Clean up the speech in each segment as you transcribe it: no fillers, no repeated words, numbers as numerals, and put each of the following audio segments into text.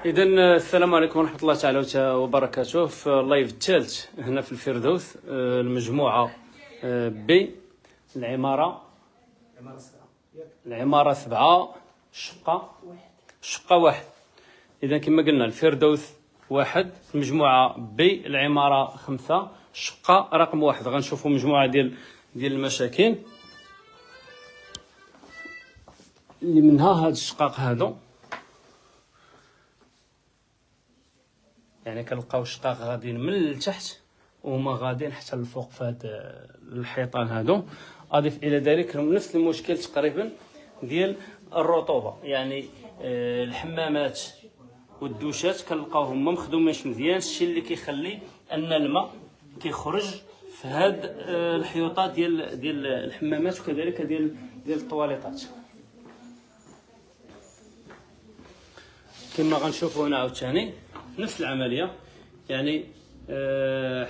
إذن السلام عليكم ورحمة الله تعالى وبركاته. في اللايف الثالث هنا في الفردوس، المجموعة بي، العمارة 7 شقة 1. إذا كما قلنا الفردوس 1، المجموعة بي، العمارة 5 شقة رقم 1. غنشوفوا مجموعة ديال المشاكل اللي منها هاد الشقق هادو. يعني كنلقاو الشقق غاديين من التحت وهما غاديين حتى للفوق في هاد الحيطان هادو. اضيف الى ذلك نفس المشكل تقريبا ديال الرطوبه، يعني الحمامات والدوشات كنلقاوهم ما مخدومينش مزيان، الشيء اللي كيخلي ان الماء كيخرج في هاد الحيوطات ديال الحمامات وكذلك ديال الطواليطات. كما غنشوفوا هنا عاوتاني نفس العمليه، يعني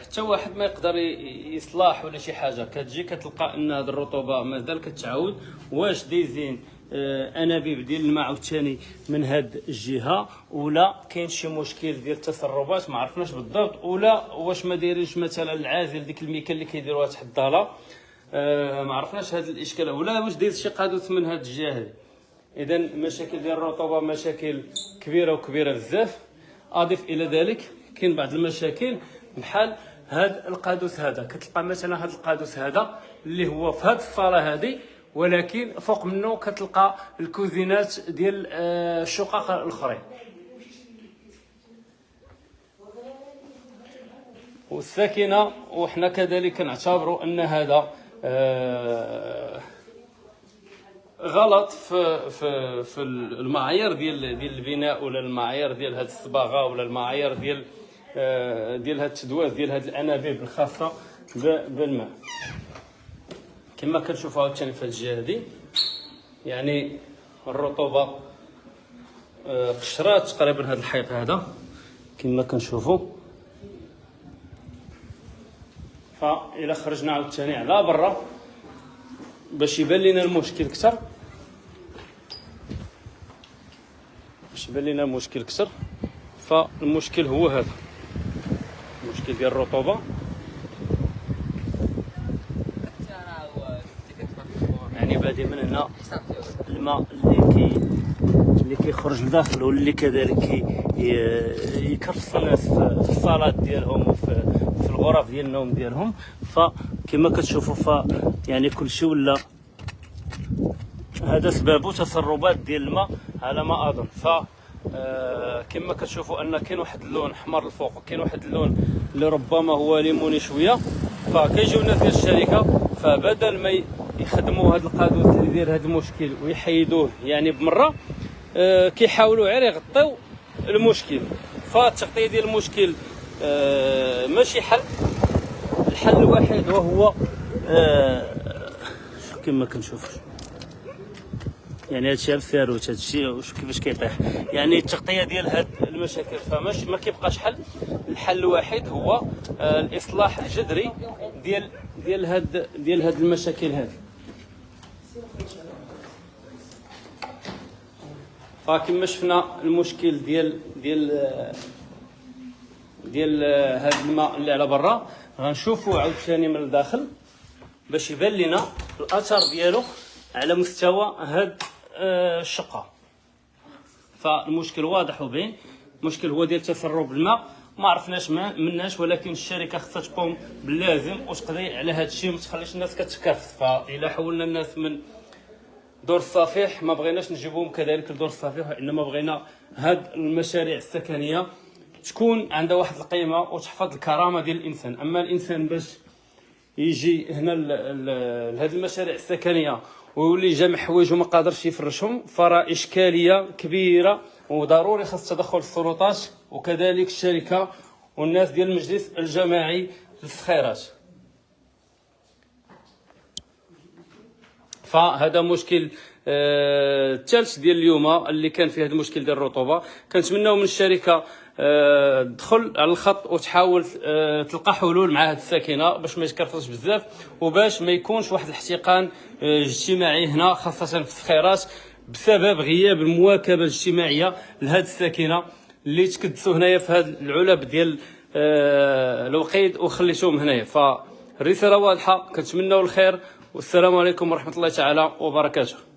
حتى واحد ما يقدر يصلاح ولا شي حاجه، كتجي كتلقى ان هذه الرطوبه مازال كتعاود. واش دايزين انابيب ديال الماء عاوتاني من هاد الجهه، ولا كاين شي مشكل ديال التسربات ما عرفناش بالضبط، ولا واش ما دايرينش مثلا العازل ديك الميكا اللي كيديروها تحت الضاله، ما عرفناش هذا الاشكال، ولا واش دايز شي قادوس من هاد الجهه هذه. اذا مشاكل ديال الرطوبه مشاكل كبيره بزاف. اضيف الى ذلك كاين بعض المشاكل بحال هذا القادوس هذا، كتلقى مثلا هذا القادوس هذا اللي هو في هذه الصاله هذه، ولكن فوق منه كتلقى الكوزينات ديال الشقق الاخرين. والساكنه وحنا كذلك نعتبروا ان هذا غلط في المعايير ديال البناء، ولا المعايير ديال هذه الصباغه، ولا المعايير ديال هذا التدواز ديال هذه الانابيب الخاصه بالماء. كما كنشوفوا عاوتاني في هذه الجهه هذه، يعني الرطوبه قشرات تقريبا هذا الحيط هذا كما كنشوفوا. فإلا خرجنا عاوتاني على برا باش يبان لنا المشكل كثر، فالمشكل هو هذا المشكل ديال الرطوبه. يعني بادي من هنا الماء اللي كيخرج لداخل، واللي كذلك يكرفص الناس في الصالات ديالهم وفي الغرف ديال النوم ديالهم. فكما كتشوفوا يعني كلشي ولا هذا سببه تسربات ديال الماء على ما اظن. كما كتشوفوا ان كاين واحد اللون احمر الفوق، وكاين واحد اللون اللي ربما هو ليموني شويه. فكيجيو الناس ديال الشركه، فبدل ما يخدموا هذا القادوس اللي يدير هذا المشكل ويحيدوه يعني بمره، كيحاولوا غير يغطيو المشكل. فالتغطيه ديال المشكل ماشي حل. الحل الوحيد وهو كما كنشوف، يعني هادشي بساروت، هادشي وشوف كيفاش كيطيح، يعني التغطيه ديال هاد المشاكل. فماشي ما كيبقاش حل. الحل الوحيد هو الاصلاح الجذري ديال هاد المشاكل هذه. فكما شفنا المشكل ديال هاد الماء اللي على برا، غنشوفوا عاوتاني من الداخل باش يبان لنا الاثر ديالو على مستوى هاد الشقه. فالمشكل واضح وبين، المشكل هو ديال تسرب الماء، ما عرفناش مناش، ولكن الشركه خصها تقوم باللازم وتقضي على هذا الشيء، ما تخليش الناس كتكافس. فإلا حولنا الناس من دور الصفيح ما بغيناش نجيبوهم كذلك لدور الصفيح، وانما بغينا هاد المشاريع السكنيه تكون عندها واحد القيمه وتحفظ الكرامه ديال الانسان. اما الانسان باش يجي هنا لهاد المشاريع السكنيه ويولي جامع حوايج وما قادرش يفرشهم، فراه اشكاليه كبيره، وضروري خاص تدخل السلطات وكذلك الشركه والناس ديال المجلس الجماعي للسخيرات. فهذا مشكل الثالث ديال اليوم اللي كان فيه هذا المشكل ديال الرطوبه. كنتمناو من الشركه تدخل على الخط وتحاول تلقى حلول مع هذه الساكنه باش ما يتكرفصش بزاف، وباش ما يكونش واحد الاحتقان اجتماعي هنا خاصه في السخيرات بسبب غياب المواكبه الاجتماعيه لهاد الساكنه اللي تكدسوا هنايا في هاد العلب ديال الوقيد وخليتوهم هنايا. فالرساله واضحه، كنتمناو الخير، والسلام عليكم ورحمه الله تعالى وبركاته.